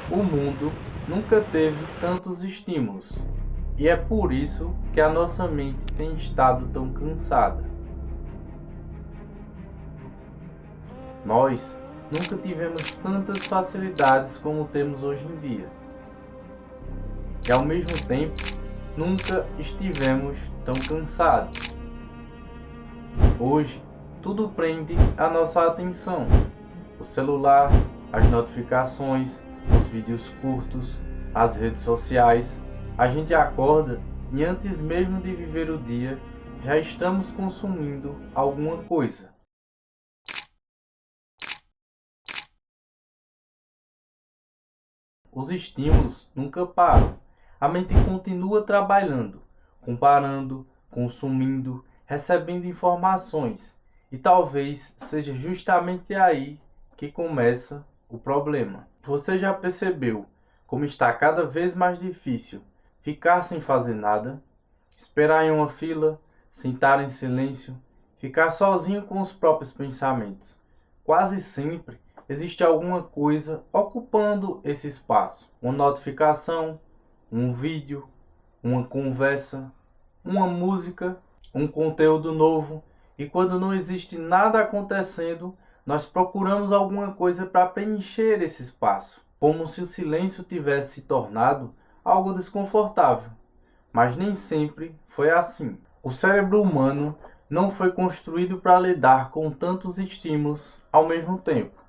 O mundo nunca teve tantos estímulos, e é por isso que a nossa mente tem estado tão cansada. Nós nunca tivemos tantas facilidades como temos hoje em dia, e ao mesmo tempo nunca estivemos tão cansados. Hoje tudo prende a nossa atenção: o celular, as notificações, os vídeos curtos, as redes sociais. A gente acorda e antes mesmo de viver o dia, já estamos consumindo alguma coisa. Os estímulos nunca param. A mente continua trabalhando, comparando, consumindo, recebendo informações. E talvez seja justamente aí que começa o problema. Você já percebeu como está cada vez mais difícil ficar sem fazer nada, esperar em uma fila, sentar em silêncio, ficar sozinho com os próprios pensamentos? Quase sempre existe alguma coisa ocupando esse espaço. Uma notificação, um vídeo, uma conversa, uma música, um conteúdo novo. E quando não existe nada acontecendo, nós procuramos alguma coisa para preencher esse espaço, como se o silêncio tivesse se tornado algo desconfortável. Mas nem sempre foi assim. O cérebro humano não foi construído para lidar com tantos estímulos ao mesmo tempo.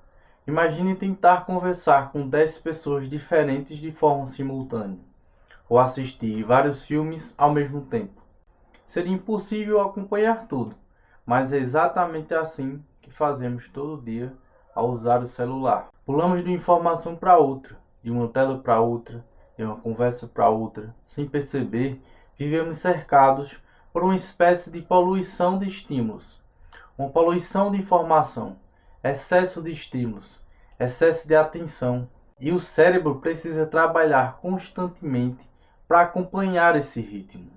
Imagine tentar conversar com 10 pessoas diferentes de forma simultânea, ou assistir vários filmes ao mesmo tempo. Seria impossível acompanhar tudo, mas é exatamente assim que fazemos todo dia ao usar o celular. Pulamos de uma informação para outra, de uma tela para outra, de uma conversa para outra. Sem perceber, vivemos cercados por uma espécie de poluição de estímulos, uma poluição de informação, excesso de estímulos, excesso de atenção. E o cérebro precisa trabalhar constantemente para acompanhar esse ritmo.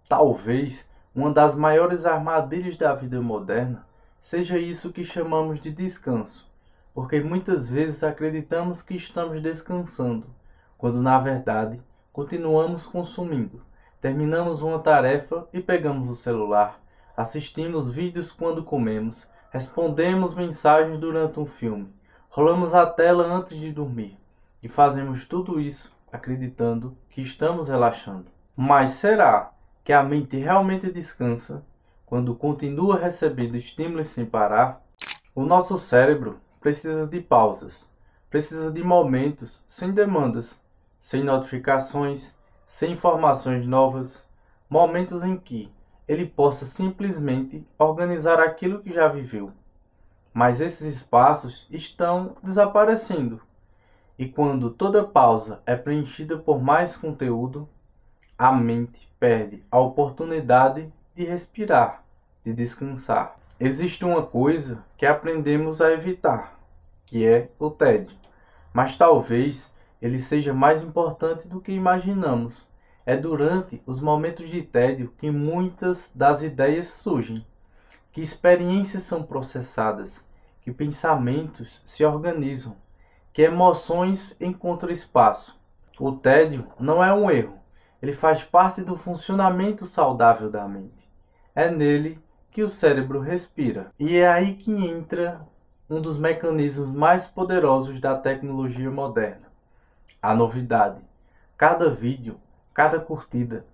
Talvez uma das maiores armadilhas da vida moderna seja isso que chamamos de descanso, porque muitas vezes acreditamos que estamos descansando, quando na verdade continuamos consumindo. Terminamos uma tarefa e pegamos o celular, assistimos vídeos quando comemos, respondemos mensagens durante um filme, rolamos a tela antes de dormir e fazemos tudo isso acreditando que estamos relaxando. Mas será que a mente realmente descansa quando continua recebendo estímulos sem parar? O nosso cérebro precisa de pausas, precisa de momentos sem demandas, sem notificações, sem informações novas, momentos em que ele possa simplesmente organizar aquilo que já viveu. Mas esses espaços estão desaparecendo. E quando toda pausa é preenchida por mais conteúdo, a mente perde a oportunidade de respirar, de descansar. Existe uma coisa que aprendemos a evitar, que é o tédio. Mas talvez ele seja mais importante do que imaginamos. É durante os momentos de tédio que muitas das ideias surgem, que experiências são processadas, que pensamentos se organizam, que emoções encontram espaço. O tédio não é um erro, ele faz parte do funcionamento saudável da mente. É nele que o cérebro respira. E é aí que entra um dos mecanismos mais poderosos da tecnologia moderna: a novidade. Cada vídeo, cada curtida,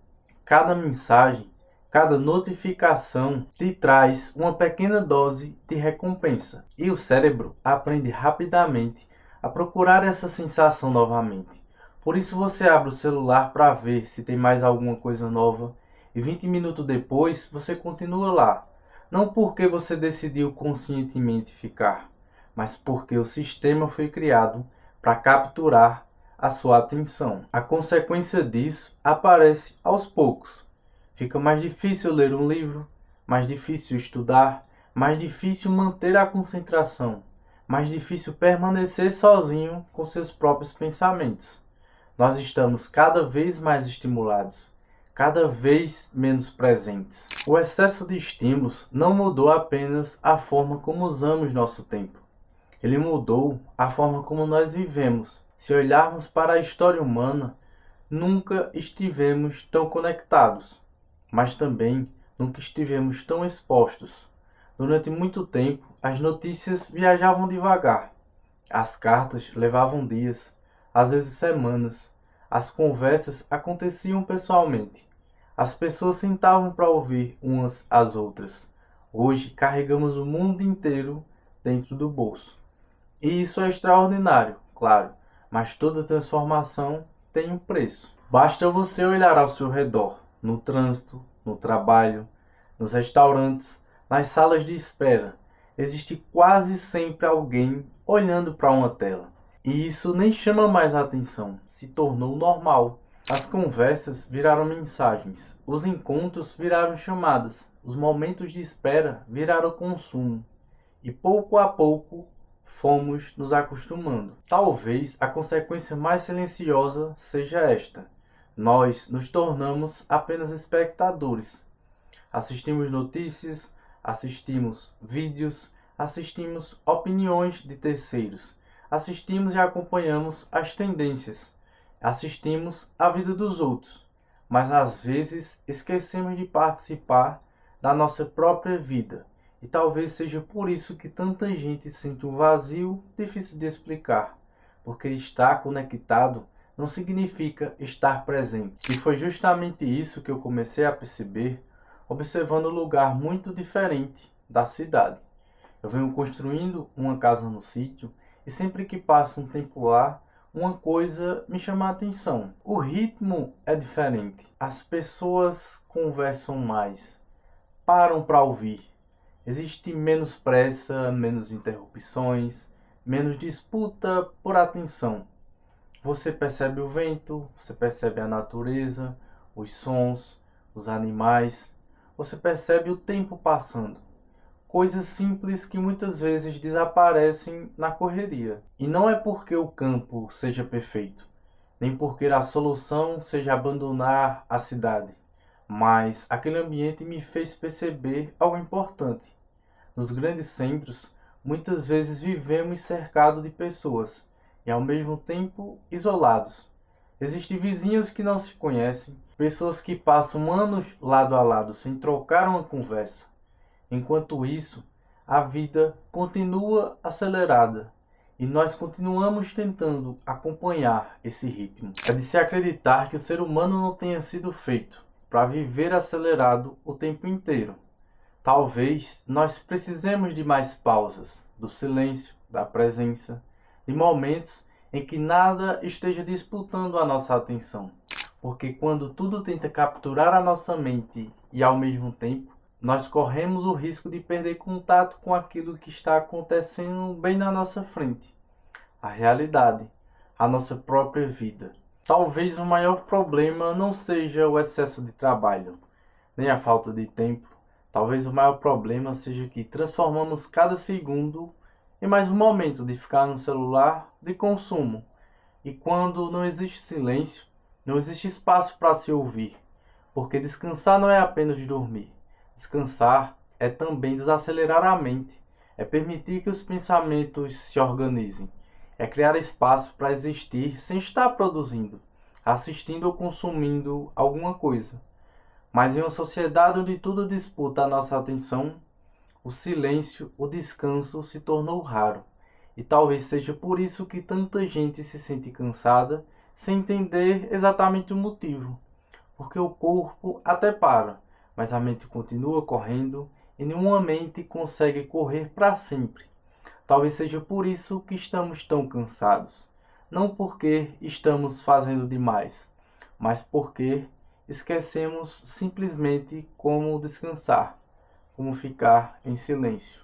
cada mensagem, cada notificação te traz uma pequena dose de recompensa. E o cérebro aprende rapidamente a procurar essa sensação novamente. Por isso você abre o celular para ver se tem mais alguma coisa nova e 20 minutos depois você continua lá. Não porque você decidiu conscientemente ficar, mas porque o sistema foi criado para capturar a sua atenção. A consequência disso aparece aos poucos. Fica mais difícil ler um livro, mais difícil estudar, mais difícil manter a concentração, mais difícil permanecer sozinho com seus próprios pensamentos. Nós estamos cada vez mais estimulados, cada vez menos presentes. O excesso de estímulos não mudou apenas a forma como usamos nosso tempo. Ele mudou a forma como nós vivemos. Se olharmos para a história humana, nunca estivemos tão conectados, mas também nunca estivemos tão expostos. Durante muito tempo, as notícias viajavam devagar. As cartas levavam dias, às vezes semanas. As conversas aconteciam pessoalmente. As pessoas sentavam para ouvir umas às outras. Hoje carregamos o mundo inteiro dentro do bolso. E isso é extraordinário, claro, mas toda transformação tem um preço. Basta você olhar ao seu redor, no trânsito, no trabalho, nos restaurantes, nas salas de espera. Existe quase sempre alguém olhando para uma tela. E isso nem chama mais a atenção, se tornou normal. As conversas viraram mensagens, os encontros viraram chamadas, os momentos de espera viraram consumo. E pouco a pouco fomos nos acostumando. Talvez a consequência mais silenciosa seja esta: nós nos tornamos apenas espectadores. Assistimos notícias, assistimos vídeos, assistimos opiniões de terceiros, assistimos e acompanhamos as tendências, assistimos a vida dos outros, mas às vezes esquecemos de participar da nossa própria vida. E talvez seja por isso que tanta gente sente um vazio difícil de explicar, porque estar conectado não significa estar presente. E foi justamente isso que eu comecei a perceber observando um lugar muito diferente da cidade. Eu venho construindo uma casa no sítio e sempre que passo um tempo lá, uma coisa me chama a atenção. O ritmo é diferente. As pessoas conversam mais, param para ouvir. Existe menos pressa, menos interrupções, menos disputa por atenção. Você percebe o vento, você percebe a natureza, os sons, os animais. Você percebe o tempo passando. Coisas simples que muitas vezes desaparecem na correria. E não é porque o campo seja perfeito, nem porque a solução seja abandonar a cidade, mas aquele ambiente me fez perceber algo importante. Nos grandes centros, muitas vezes vivemos cercados de pessoas e ao mesmo tempo isolados. Existem vizinhos que não se conhecem, pessoas que passam anos lado a lado sem trocar uma conversa. Enquanto isso, a vida continua acelerada e nós continuamos tentando acompanhar esse ritmo. É de se acreditar que o ser humano não tenha sido feito para viver acelerado o tempo inteiro. Talvez nós precisemos de mais pausas, do silêncio, da presença, de momentos em que nada esteja disputando a nossa atenção. Porque quando tudo tenta capturar a nossa mente e ao mesmo tempo, nós corremos o risco de perder contato com aquilo que está acontecendo bem na nossa frente. A realidade, a nossa própria vida. Talvez o maior problema não seja o excesso de trabalho, nem a falta de tempo. Talvez o maior problema seja que transformamos cada segundo em mais um momento de ficar no celular de consumo. E quando não existe silêncio, não existe espaço para se ouvir. Porque descansar não é apenas dormir. Descansar é também desacelerar a mente. É permitir que os pensamentos se organizem. É criar espaço para existir sem estar produzindo, assistindo ou consumindo alguma coisa. Mas em uma sociedade onde tudo disputa a nossa atenção, o silêncio, o descanso se tornou raro. E talvez seja por isso que tanta gente se sente cansada, sem entender exatamente o motivo. Porque o corpo até para, mas a mente continua correndo e nenhuma mente consegue correr para sempre. Talvez seja por isso que estamos tão cansados. Não porque estamos fazendo demais, mas porque esquecemos simplesmente como descansar, como ficar em silêncio.